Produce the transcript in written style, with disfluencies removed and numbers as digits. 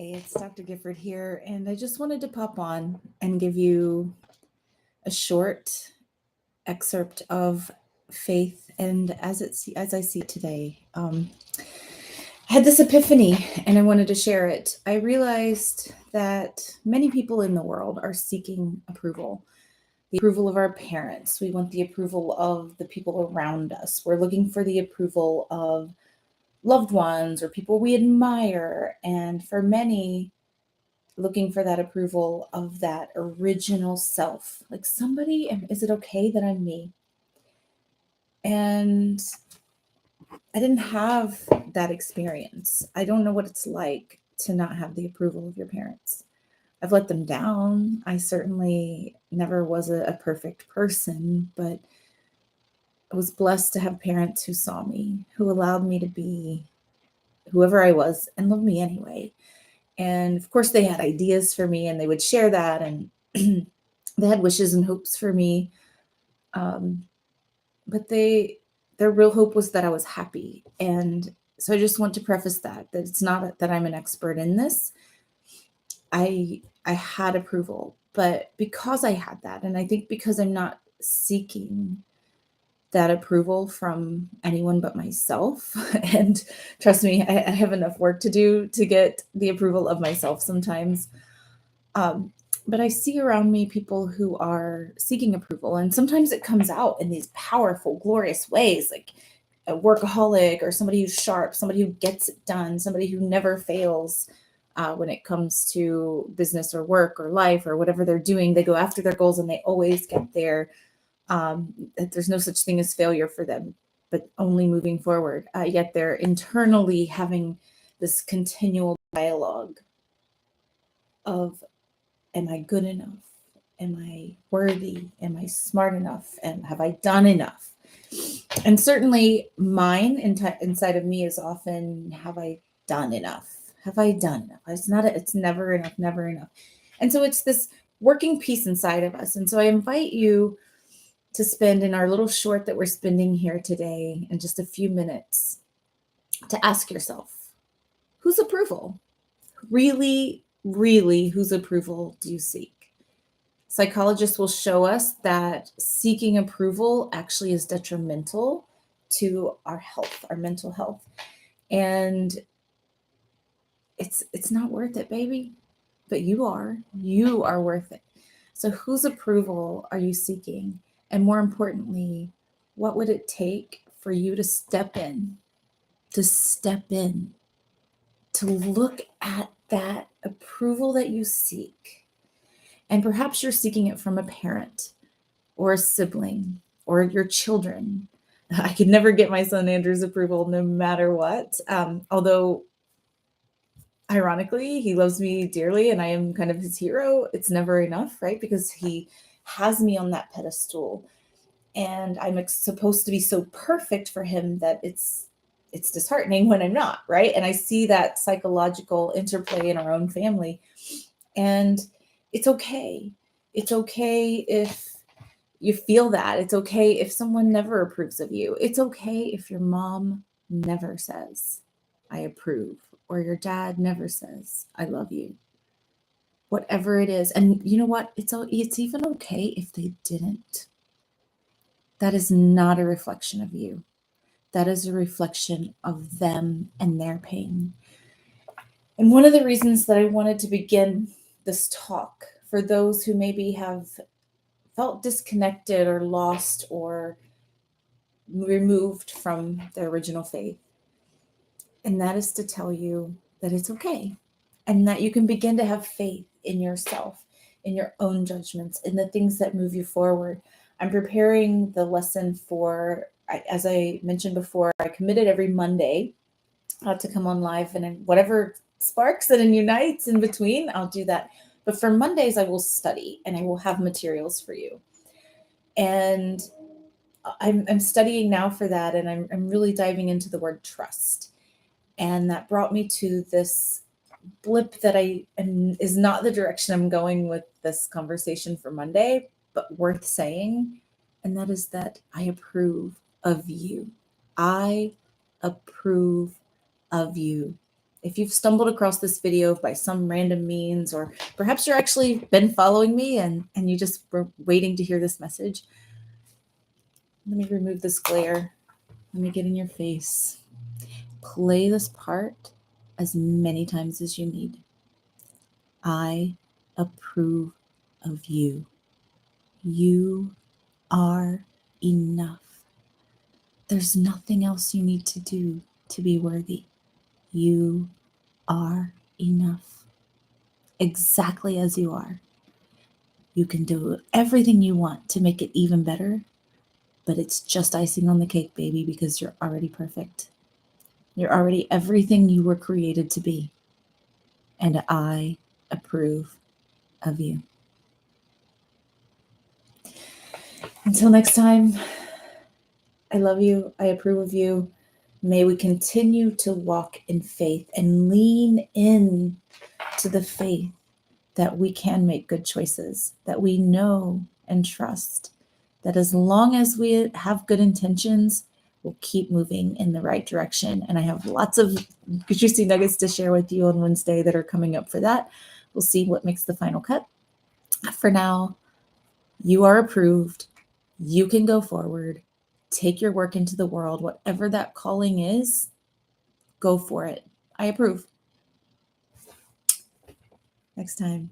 Hey, it's Dr. Gifford here, and I just wanted to pop on and give you a short excerpt of faith and as I see it today. I had this epiphany and I wanted to share it. I realized that many people in the world are seeking approval. The approval of our parents. We want the approval of the people around us. We're looking for the approval of loved ones or people we admire. And for many, looking for that approval of that original self. Like somebody, is it okay that I'm me? And I didn't have that experience. I don't know what it's like to not have the approval of your parents. I've let them down. I certainly never was a perfect person, but I was blessed to have parents who saw me, who allowed me to be whoever I was and loved me anyway. And of course, they had ideas for me and they would share that. And they had wishes and hopes for me. Um, but their real hope was that I was happy. And so I just want to preface that it's not that I'm an expert in this. I had approval, but because I had that, and I think because I'm not seeking that approval from anyone but myself. And trust me, I have enough work to do to get the approval of myself sometimes. Um, but I see around me people who are seeking approval, and sometimes it comes out in these powerful, glorious ways, like a workaholic or somebody who's sharp, somebody who gets it done, somebody who never fails when it comes to business or work or life or whatever they're doing. They go after their goals and they always get there. There's no such thing as failure for them, but only moving forward. Yet they're internally having this continual dialogue of, am I good enough? Am I worthy? Am I smart enough? And have I done enough? And certainly mine inside of me is often, have I done enough? Have I done enough? It's never enough, never enough. And so it's this working piece inside of us. And so I invite you to spend in our little short that we're spending here today in just a few minutes to ask yourself, whose approval? Really, really, whose approval do you seek? Psychologists will show us that seeking approval actually is detrimental to our health, our mental health. And it's not worth it, baby. But you are. You are worth it. So whose approval are you seeking? And more importantly, what would it take for you to step in, to step in, to look at that approval that you seek? And perhaps you're seeking it from a parent or a sibling or your children. I could never get my son Andrew's approval no matter what. Although, ironically, he loves me dearly and I am kind of his hero. It's never enough, right? Because he has me on that pedestal. And I'm supposed to be so perfect for him that it's disheartening when I'm not, right? And I see that psychological interplay in our own family. And it's okay. It's okay if you feel that. It's okay if someone never approves of you. It's okay if your mom never says, I approve, or your dad never says, I love you. Whatever it is. And you know what? It's even okay if they didn't. That is not a reflection of you. That is a reflection of them and their pain. And one of the reasons that I wanted to begin this talk for those who maybe have felt disconnected or lost or removed from their original faith, and that is to tell you that it's okay and that you can begin to have faith in yourself, in your own judgments, in the things that move you forward. I'm preparing the lesson for, as I mentioned before, I committed every Monday to come on live, and whatever sparks and unites in between, I'll do that. But for Mondays, I will study and I will have materials for you. And I'm studying now for that, and I'm really diving into the word trust. And that brought me to this blip that is not the direction I'm going with this conversation for Monday, but worth saying. And that is that I approve of you. I approve of you. If you've stumbled across this video by some random means, or perhaps you're actually been following me and you just were waiting to hear this message, let me remove this glare. Let me get in your face. Play this part as many times as you need. I approve of you. You are enough. There's nothing else you need to do to be worthy. You are enough, exactly as you are. You can do everything you want to make it even better, but it's just icing on the cake, baby, because you're already perfect. You're already everything you were created to be. And I approve of you. Until next time, I love you. I approve of you. May we continue to walk in faith and lean in to the faith that we can make good choices, that we know and trust that as long as we have good intentions, we'll keep moving in the right direction. And I have lots of juicy nuggets to share with you on Wednesday that are coming up for that. We'll see what makes the final cut. For now, you are approved. You can go forward. Take your work into the world. Whatever that calling is, go for it. I approve. Next time.